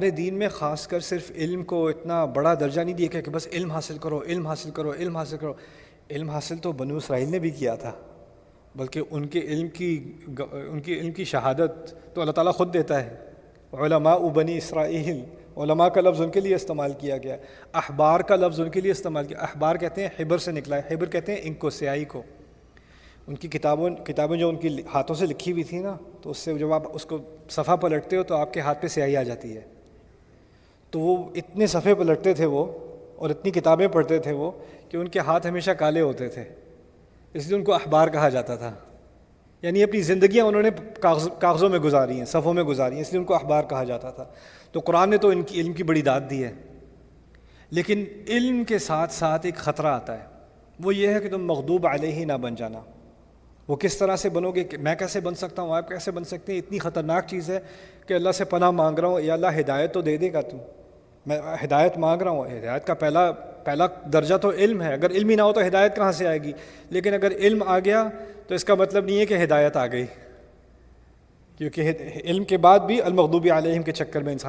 ہمارے دین میں خاص کر صرف علم کو اتنا بڑا درجہ نہیں دیا کہ بس علم حاصل کرو، علم حاصل کرو، علم حاصل کرو۔ علم حاصل تو بنو اسرائیل نے بھی کیا تھا، بلکہ ان کے علم کی شہادت تو اللہ تعالیٰ خود دیتا ہے۔ علماء بنی اسرائیل، علماء کا لفظ ان کے لیے استعمال کیا گیا، احبار کا لفظ ان کے لیے استعمال کیا۔ احبار کہتے ہیں حبر سے نکلا ہے، حبر کہتے ہیں انک کو، سیاہی کو۔ ان کی کتابیں جو ان کی ہاتھوں سے لکھی ہوئی تھی نا، تو اس سے جب آپ اس کو صفحہ پلٹتے ہو تو آپ کے ہاتھ پہ سیاہی آ جاتی ہے۔ تو وہ اتنے صفحے پلٹتے تھے وہ، اور اتنی کتابیں پڑھتے تھے وہ، کہ ان کے ہاتھ ہمیشہ کالے ہوتے تھے، اس لیے ان کو احبار کہا جاتا تھا۔ یعنی اپنی زندگیاں انہوں نے کاغذوں میں گزاری ہیں، صفحوں میں گزاری ہیں، اس لیے ان کو احبار کہا جاتا تھا۔ تو قرآن نے تو ان کی علم کی بڑی داد دی ہے، لیکن علم کے ساتھ ساتھ ایک خطرہ آتا ہے، وہ یہ ہے کہ تم مغضوب علیہ نہ بن جانا۔ وہ کس طرح سے بنو گے؟ کہ میں کیسے بن سکتا ہوں، آپ کیسے بن سکتے ہیں؟ اتنی خطرناک چیز ہے کہ اللہ سے پناہ مانگ رہا ہوں، یا اللہ ہدایت تو دے دے گا تو۔ میں ہدایت مانگ رہا ہوں، ہدایت کا پہلا درجہ تو علم ہے۔ اگر علم ہی نہ ہو تو ہدایت کہاں سے آئے گی؟ لیکن اگر علم آ گیا تو اس کا مطلب نہیں ہے کہ ہدایت آ گئی، کیونکہ علم کے بعد بھی المغضوب علیہم کے چکر میں انسان